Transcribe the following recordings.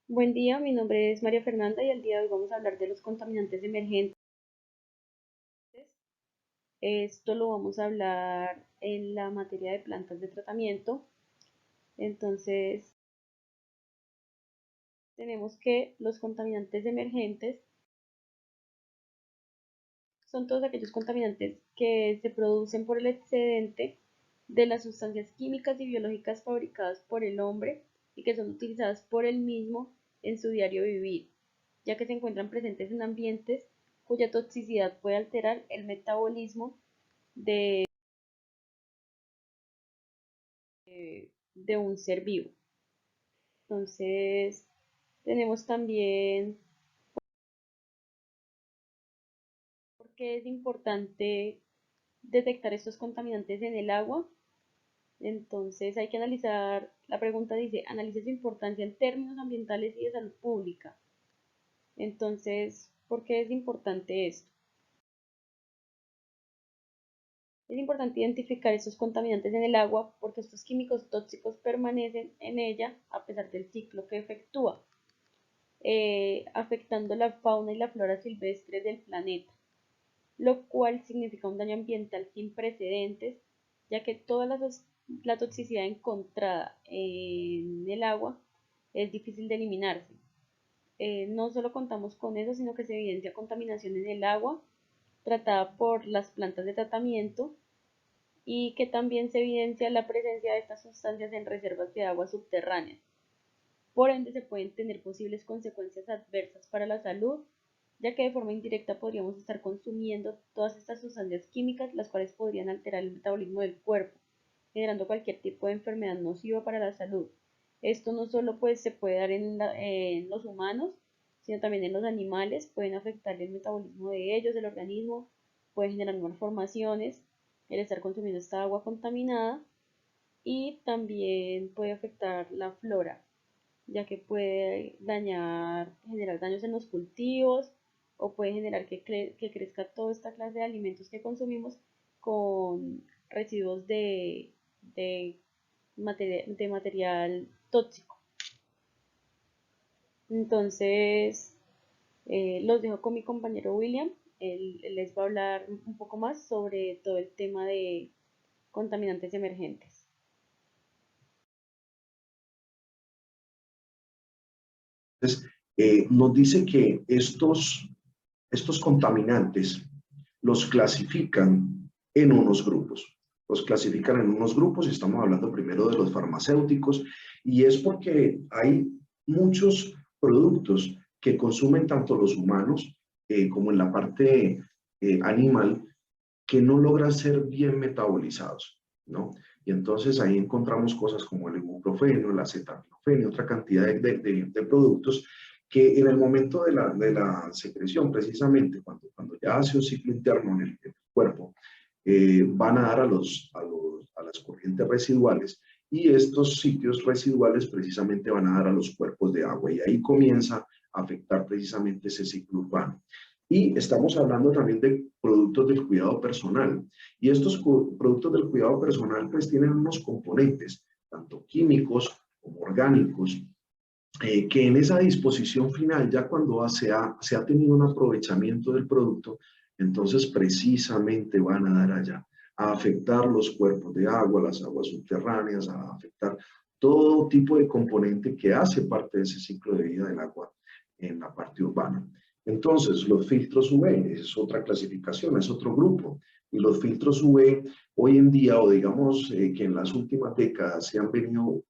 Buen día, mi nombre es María Fernanda y el día de hoy vamos a hablar de los contaminantes emergentes. Esto lo vamos a hablar en la materia de plantas de tratamiento. Entonces, tenemos que los contaminantes emergentes son todos aquellos contaminantes que se producen por el excedente de las sustancias químicas y biológicas fabricadas por el hombre y que son utilizadas por él mismo en su diario vivir, ya que se encuentran presentes en ambientes cuya toxicidad puede alterar el metabolismo de, de un ser vivo. Entonces, tenemos también por qué es importante detectar estos contaminantes en el agua. Entonces, hay que analizar, la pregunta dice, analice su importancia en términos ambientales y de salud pública. Entonces, ¿por qué es importante esto? Es importante identificar estos contaminantes en el agua porque estos químicos tóxicos permanecen en ella a pesar del ciclo que efectúa, afectando la fauna y la flora silvestre del planeta, lo cual significa un daño ambiental sin precedentes, ya que toda la toxicidad encontrada en el agua es difícil de eliminarse. No solo contamos con eso, sino que se evidencia contaminación en el agua tratada por las plantas de tratamiento y que también se evidencia la presencia de estas sustancias en reservas de agua subterráneas. Por ende, se pueden tener posibles consecuencias adversas para la salud, ya que de forma indirecta podríamos estar consumiendo todas estas sustancias químicas, las cuales podrían alterar el metabolismo del cuerpo, generando cualquier tipo de enfermedad nociva para la salud. Esto no solo se puede dar en los humanos, sino también en los animales, pueden afectar el metabolismo de ellos, del organismo, pueden generar malformaciones, el estar consumiendo esta agua contaminada y también puede afectar la flora, ya que puede generar daños en los cultivos o puede generar que crezca toda esta clase de alimentos que consumimos con residuos de material tóxico. Entonces, los dejo con mi compañero William. Él les va a hablar un poco más sobre todo el tema de contaminantes emergentes. Entonces, nos dice que estos contaminantes los clasifican en unos grupos. Los clasifican en unos grupos y estamos hablando primero de los farmacéuticos y es porque hay muchos productos que consumen tanto los humanos como en la parte animal que no logran ser bien metabolizados, ¿no? Y entonces ahí encontramos cosas como el ibuprofeno, el acetaminofén y otra cantidad de productos que en el momento de la secreción, precisamente cuando ya hace un ciclo interno en el cuerpo, van a dar a las corrientes residuales y estos sitios residuales precisamente van a dar a los cuerpos de agua y ahí comienza a afectar precisamente ese ciclo urbano. Y estamos hablando también de productos del cuidado personal. Y estos productos del cuidado personal pues tienen unos componentes, tanto químicos como orgánicos, que en esa disposición final, ya cuando se ha tenido un aprovechamiento del producto, entonces precisamente van a dar allá, a afectar los cuerpos de agua, las aguas subterráneas, a afectar todo tipo de componente que hace parte de ese ciclo de vida del agua en la parte urbana. Entonces, los filtros UV es otra clasificación, es otro grupo. Y los filtros UV hoy en día, o digamos que en las últimas décadas se han venido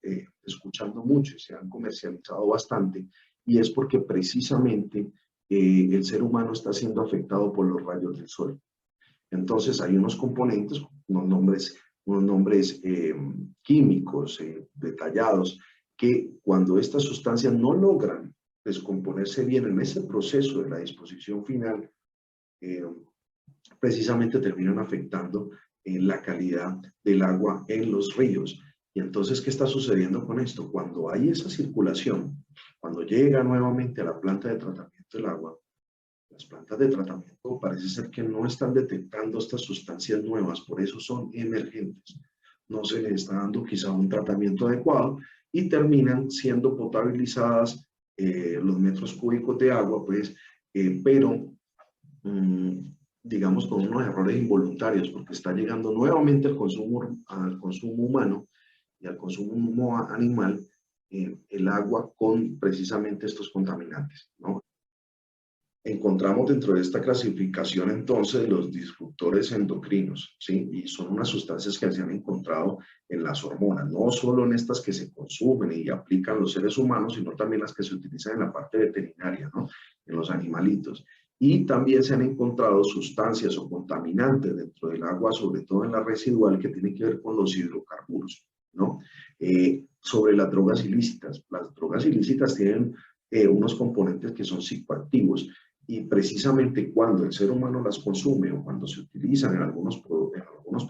escuchando mucho y se han comercializado bastante, y es porque precisamente el ser humano está siendo afectado por los rayos del sol. Entonces hay unos componentes, unos nombres químicos detallados, que cuando estas sustancias no logran descomponerse bien en ese proceso de la disposición final, eh, precisamente terminan afectando la calidad del agua en los ríos. Y entonces, ¿qué está sucediendo con esto? Cuando hay esa circulación, cuando llega nuevamente a la planta de tratamiento del agua, las plantas de tratamiento parece ser que no están detectando estas sustancias nuevas, por eso son emergentes. No se les está dando quizá un tratamiento adecuado y terminan siendo potabilizadas los metros cúbicos de agua, pues, pero digamos con unos errores involuntarios, porque está llegando nuevamente al consumo humano y al consumo animal el agua con precisamente estos contaminantes, ¿no? Encontramos dentro de esta clasificación entonces los disruptores endocrinos, ¿sí? Y son unas sustancias que se han encontrado en las hormonas, no solo en estas que se consumen y aplican los seres humanos, sino también las que se utilizan en la parte veterinaria, ¿no? En los animalitos. Y también se han encontrado sustancias o contaminantes dentro del agua, sobre todo en la residual, que tiene que ver con los hidrocarburos, ¿no? Sobre las drogas ilícitas. Las drogas ilícitas tienen unos componentes que son psicoactivos, y precisamente cuando el ser humano las consume o cuando se utilizan en algunos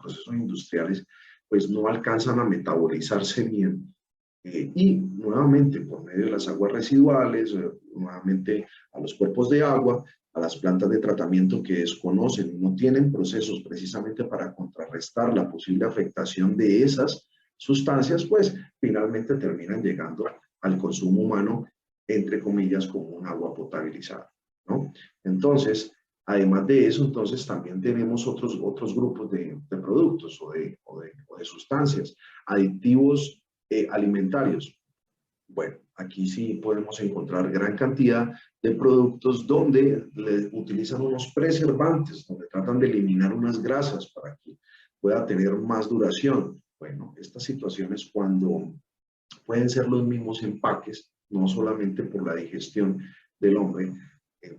procesos industriales, pues no alcanzan a metabolizarse bien. Y nuevamente, por medio de las aguas residuales, nuevamente a los cuerpos de agua, a las plantas de tratamiento que desconocen y no tienen procesos precisamente para contrarrestar la posible afectación de esas sustancias, pues finalmente terminan llegando al consumo humano, entre comillas, como un agua potabilizada, ¿no? Entonces, además de eso, entonces también tenemos otros grupos de productos o de sustancias, aditivos alimentarios. Bueno, aquí sí podemos encontrar gran cantidad de productos donde utilizan unos preservantes, donde tratan de eliminar unas grasas para que pueda tener más duración. Bueno, estas situaciones cuando pueden ser los mismos empaques, no solamente por la digestión del hombre,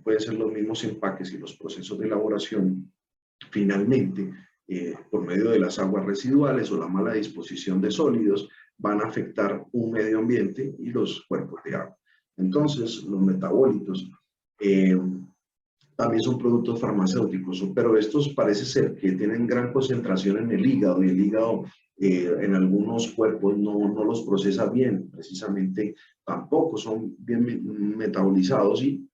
pueden ser los mismos empaques y los procesos de elaboración, finalmente, por medio de las aguas residuales o la mala disposición de sólidos, van a afectar un medio ambiente y los cuerpos de agua. Entonces, los metabolitos también son productos farmacéuticos, pero estos parece ser que tienen gran concentración en el hígado, y el hígado en algunos cuerpos no los procesa bien, precisamente tampoco son bien metabolizados y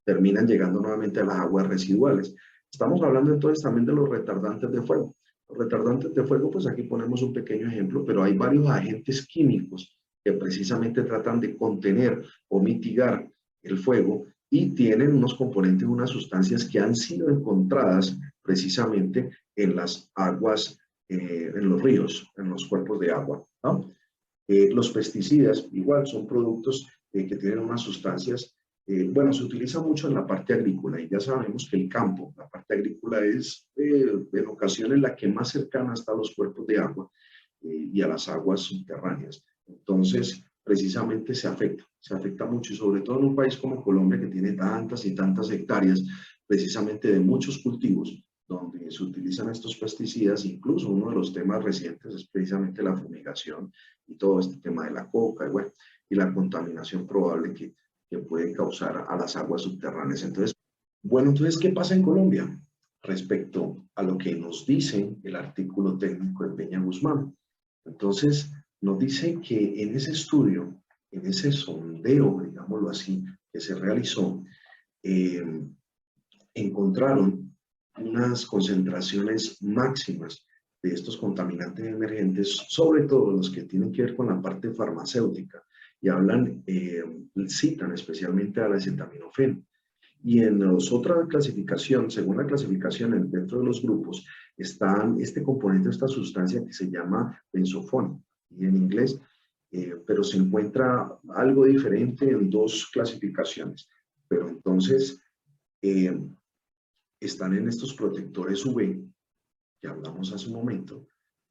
terminan llegando nuevamente a las aguas residuales. Estamos hablando entonces también de los retardantes de fuego. Los retardantes de fuego, pues aquí ponemos un pequeño ejemplo, pero hay varios agentes químicos que precisamente tratan de contener o mitigar el fuego y tienen unos componentes, unas sustancias que han sido encontradas precisamente en las aguas, en los ríos, en los cuerpos de agua, ¿no? Los pesticidas, igual, son productos que tienen unas sustancias, bueno, se utiliza mucho en la parte agrícola y ya sabemos que el campo, la parte agrícola es en ocasiones la que más cercana está a los cuerpos de agua y a las aguas subterráneas. Entonces, precisamente se afecta mucho, y sobre todo en un país como Colombia, que tiene tantas y tantas hectáreas, precisamente de muchos cultivos, donde se utilizan estos pesticidas. Incluso uno de los temas recientes es precisamente la fumigación y todo este tema de la coca, y, bueno, y la contaminación probable que puede causar a las aguas subterráneas. Entonces, bueno, entonces, ¿qué pasa en Colombia respecto a lo que nos dice el artículo técnico de Peña Guzmán? Entonces, nos dice que en ese estudio, en ese sondeo, digámoslo así, que se realizó, encontraron unas concentraciones máximas de estos contaminantes emergentes, sobre todo los que tienen que ver con la parte farmacéutica, y hablan, citan especialmente al acetaminofén. Y en los otra clasificación, según la clasificación dentro de los grupos, están este componente, esta sustancia que se llama benzofón, y en inglés, pero se encuentra algo diferente en dos clasificaciones. Pero entonces, están en estos protectores UV, que hablamos hace un momento,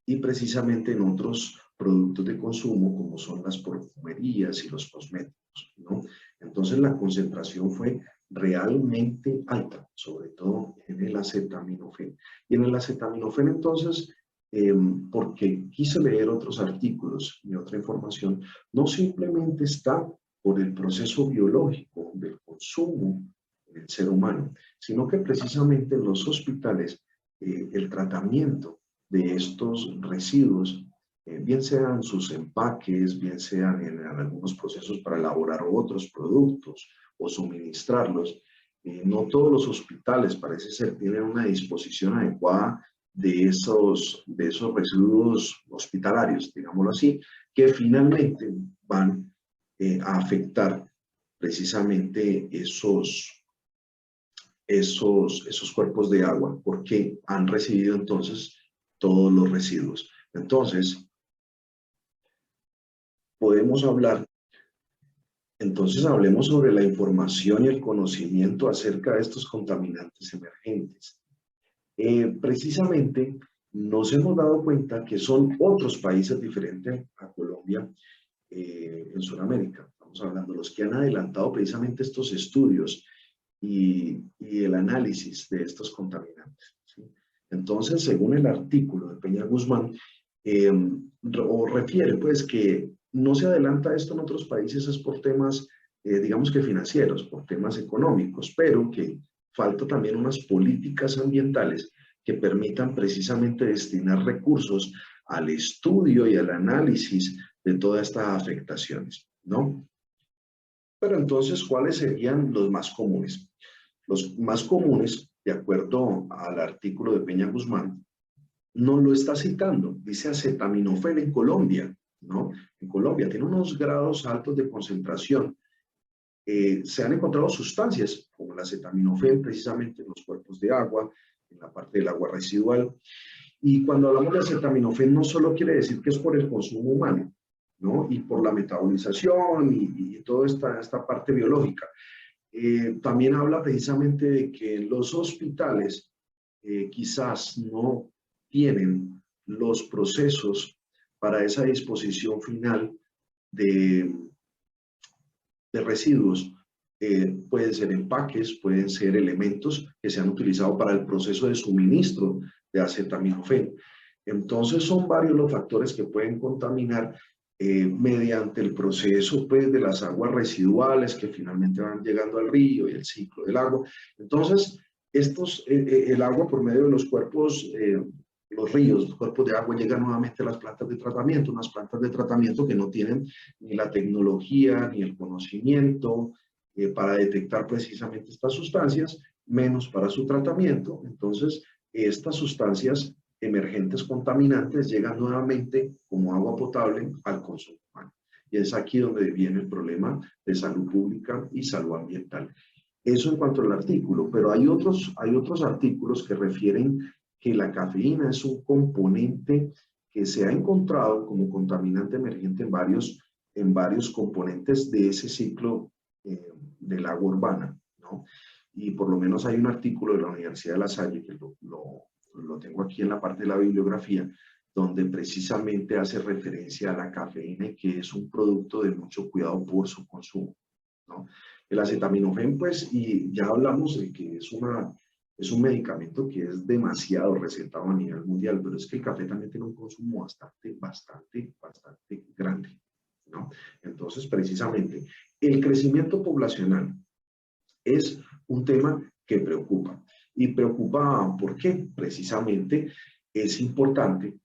y precisamente en otros productos de consumo, como son las perfumerías y los cosméticos, ¿no? Entonces la concentración fue realmente alta, sobre todo en el acetaminofén. Y en el acetaminofén, entonces, porque quise leer otros artículos y otra información, no simplemente está por el proceso biológico del consumo en el ser humano, sino que precisamente en los hospitales el tratamiento de estos residuos, bien sean sus empaques, bien sean en algunos procesos para elaborar otros productos o suministrarlos, no todos los hospitales parece ser tienen una disposición adecuada de esos residuos hospitalarios, digámoslo así, que finalmente van a afectar precisamente esos cuerpos de agua, porque han recibido entonces todos los residuos. Entonces, podemos hablar, entonces hablemos sobre la información y el conocimiento acerca de estos contaminantes emergentes. Precisamente nos hemos dado cuenta que son otros países diferentes a Colombia en Sudamérica. Estamos hablando de los que han adelantado precisamente estos estudios y el análisis de estos contaminantes, ¿sí? Entonces, según el artículo de Peña Guzmán, o refiere pues que no se adelanta esto en otros países es por temas, digamos que financieros, por temas económicos, pero que falta también unas políticas ambientales que permitan precisamente destinar recursos al estudio y al análisis de todas estas afectaciones, ¿no? Pero entonces, ¿cuáles serían los más comunes? Los más comunes, de acuerdo al artículo de Peña Guzmán, no lo está citando, dice acetaminofén en Colombia, ¿no? En Colombia tiene unos grados altos de concentración. Se han encontrado sustancias como el acetaminofén precisamente en los cuerpos de agua, en la parte del agua residual. Y cuando hablamos de acetaminofén no solo quiere decir que es por el consumo humano, ¿no? Y por la metabolización y toda esta parte biológica. También habla precisamente de que los hospitales quizás no tienen los procesos para esa disposición final de, de residuos. Pueden ser empaques, pueden ser elementos que se han utilizado para el proceso de suministro de acetaminofén. Entonces son varios los factores que pueden contaminar mediante el proceso pues, de las aguas residuales que finalmente van llegando al río y el ciclo del agua. Entonces, el agua por medio de los cuerpos, los ríos, los cuerpos de agua llegan nuevamente a las plantas de tratamiento, unas plantas de tratamiento que no tienen ni la tecnología ni el conocimiento para detectar precisamente estas sustancias, menos para su tratamiento. Entonces, estas sustancias emergentes contaminantes llegan nuevamente como agua potable al consumo humano. Y es aquí donde viene el problema de salud pública y salud ambiental. Eso en cuanto al artículo, pero hay otros artículos que refieren que la cafeína es un componente que se ha encontrado como contaminante emergente en varios componentes de ese ciclo del agua urbana, ¿no? Y por lo menos hay un artículo de la Universidad de La Salle que lo tengo aquí en la parte de la bibliografía, donde precisamente hace referencia a la cafeína y que es un producto de mucho cuidado por su consumo, ¿no? El acetaminofén, pues, y ya hablamos de que es un medicamento que es demasiado recetado a nivel mundial, pero es que el café también tiene un consumo bastante grande, ¿no? Entonces, precisamente, el crecimiento poblacional es un tema que preocupa. Y preocupa, ¿por qué? Precisamente es importante.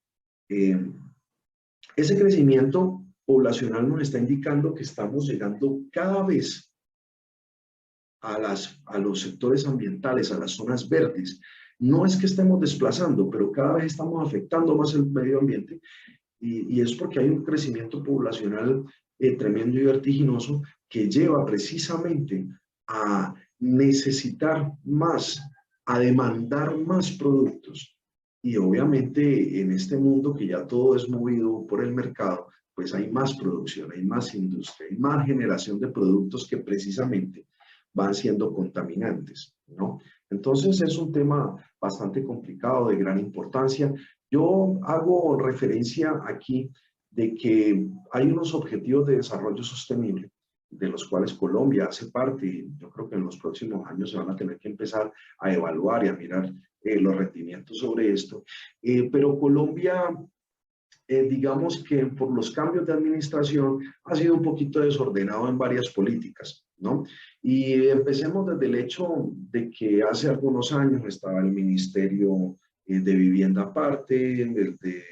Ese crecimiento poblacional nos está indicando que estamos llegando cada vez a los sectores ambientales, a las zonas verdes. No es que estemos desplazando, pero cada vez estamos afectando más el medio ambiente y es porque hay un crecimiento poblacional tremendo y vertiginoso que lleva precisamente a necesitar más, a demandar más productos. Y obviamente en este mundo que ya todo es movido por el mercado, pues hay más producción, hay más industria, hay más generación de productos que precisamente van siendo contaminantes, ¿no? Entonces es un tema bastante complicado, de gran importancia. Yo hago referencia aquí de que hay unos objetivos de desarrollo sostenible, de los cuales Colombia hace parte, y yo creo que en los próximos años se van a tener que empezar a evaluar y a mirar los rendimientos sobre esto. Pero Colombia, digamos que por los cambios de administración, ha sido un poquito desordenado en varias políticas, ¿no? Y empecemos desde el hecho de que hace algunos años estaba el Ministerio de Vivienda aparte, el de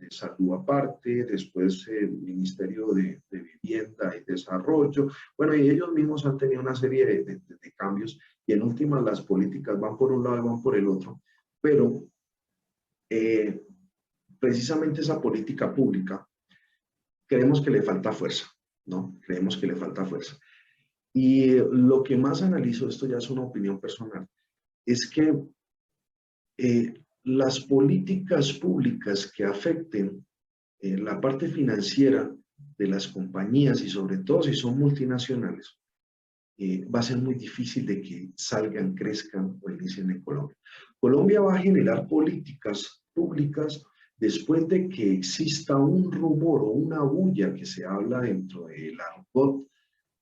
Salud aparte, después el Ministerio de Vivienda y Desarrollo. Bueno, y ellos mismos han tenido una serie de cambios y en últimas las políticas van por un lado y van por el otro, pero precisamente esa política pública creemos que le falta fuerza, ¿no? Creemos que le falta fuerza. Y lo que más analizo, esto ya es una opinión personal, es que las políticas públicas que afecten la parte financiera de las compañías y sobre todo si son multinacionales, va a ser muy difícil de que salgan, crezcan o inicien en Colombia. Colombia va a generar políticas públicas después de que exista un rumor o una bulla que se habla dentro del argot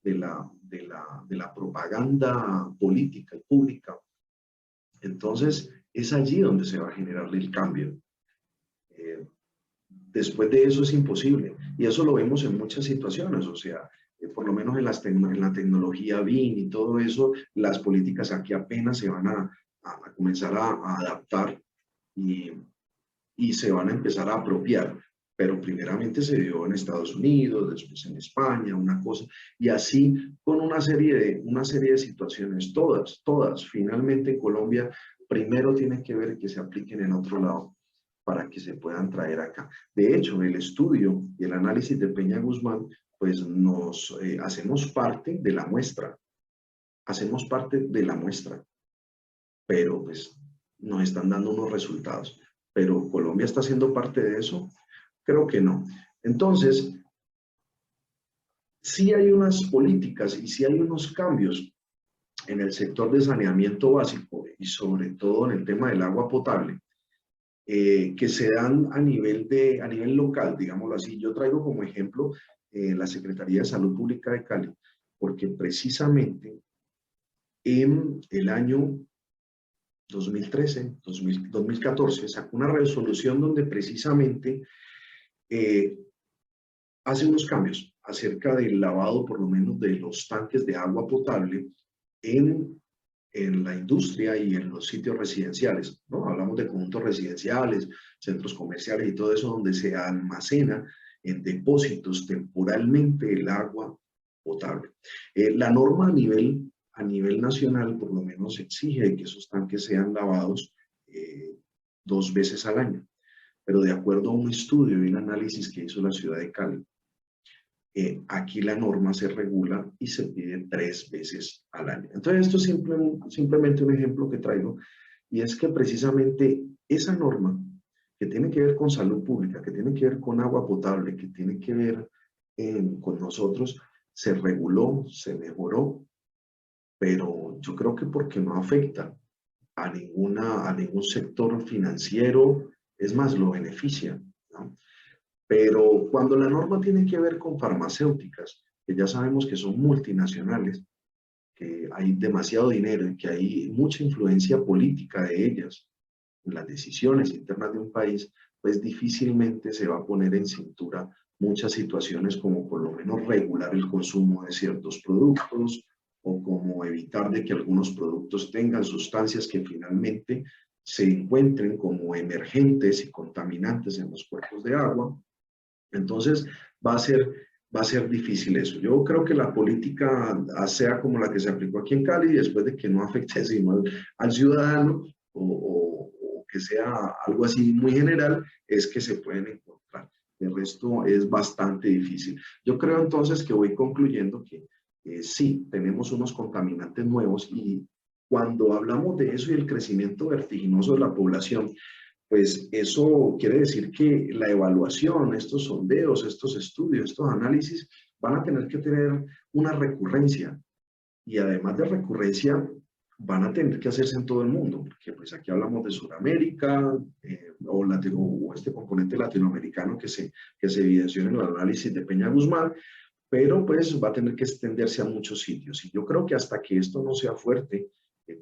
de la propaganda política y pública. Entonces, es allí donde se va a generar el cambio. Eh, Después de eso es imposible. Y eso lo vemos en muchas situaciones. O sea, por lo menos en la tecnología BIM y todo eso, las políticas aquí apenas se van a comenzar a adaptar y se van a empezar a apropiar. Pero primeramente se dio en Estados Unidos, después en España, una cosa, y así con una serie de situaciones, todas, finalmente en Colombia, primero tienen que ver que se apliquen en otro lado para que se puedan traer acá. De hecho, el estudio y el análisis de Peña Guzmán, pues nos hacemos parte de la muestra, pero pues nos están dando unos resultados. Pero Colombia está siendo parte de eso, creo que no. Entonces, sí hay unas políticas y sí hay unos cambios en el sector de saneamiento básico y sobre todo en el tema del agua potable, que se dan a nivel local, digámoslo así. Yo traigo como ejemplo la Secretaría de Salud Pública de Cali, porque precisamente en el año 2013, 2014, sacó una resolución donde precisamente eh, hace unos cambios acerca del lavado, por lo menos, de los tanques de agua potable en, en la industria y en los sitios residenciales, ¿no? Hablamos de conjuntos residenciales, centros comerciales y todo eso donde se almacena en depósitos temporalmente el agua potable. La norma a nivel nacional, por lo menos, exige que esos tanques sean lavados 2 veces al año, pero de acuerdo a un estudio y un análisis que hizo la ciudad de Cali, aquí la norma se regula y se pide 3 veces al año. Entonces, esto es simplemente un ejemplo que traigo, y es que precisamente esa norma que tiene que ver con salud pública, que tiene que ver con agua potable, que tiene que ver con nosotros, se reguló, se mejoró, pero yo creo que porque no afecta a ningún sector financiero, es más, lo beneficia, ¿no? Pero cuando la norma tiene que ver con farmacéuticas, que ya sabemos que son multinacionales, que hay demasiado dinero y que hay mucha influencia política de ellas en las decisiones internas de un país, pues difícilmente se va a poner en cintura muchas situaciones como por lo menos regular el consumo de ciertos productos o como evitar de que algunos productos tengan sustancias que finalmente se encuentren como emergentes y contaminantes en los cuerpos de agua. Entonces, va a ser, va a ser difícil eso. Yo creo que la política, sea como la que se aplicó aquí en Cali, después de que no afecte sino al ciudadano o que sea algo así muy general, es que se pueden encontrar. El resto es bastante difícil. Yo creo entonces que voy concluyendo que sí, tenemos unos contaminantes nuevos y cuando hablamos de eso y el crecimiento vertiginoso de la población, pues eso quiere decir que la evaluación, estos sondeos, estos estudios, estos análisis van a tener que tener una recurrencia y además de recurrencia van a tener que hacerse en todo el mundo, porque pues aquí hablamos de Sudamérica o este componente latinoamericano que se evidenció en el análisis de Peña Guzmán, pero pues va a tener que extenderse a muchos sitios y yo creo que hasta que esto no sea fuerte,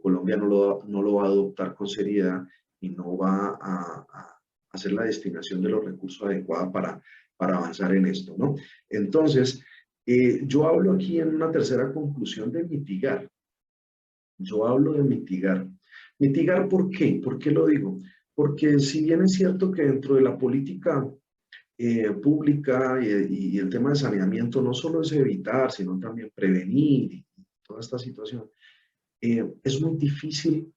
Colombia no lo va a adoptar con seriedad y no va a hacer la destinación de los recursos adecuada para avanzar en esto, ¿no? Entonces, yo hablo aquí en una tercera conclusión de mitigar. Yo hablo de mitigar. ¿Mitigar por qué? ¿Por qué lo digo? Porque si bien es cierto que dentro de la política pública y el tema de saneamiento no solo es evitar, sino también prevenir y toda esta situación, es muy difícil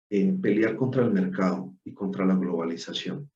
pelear contra el mercado y contra la globalización.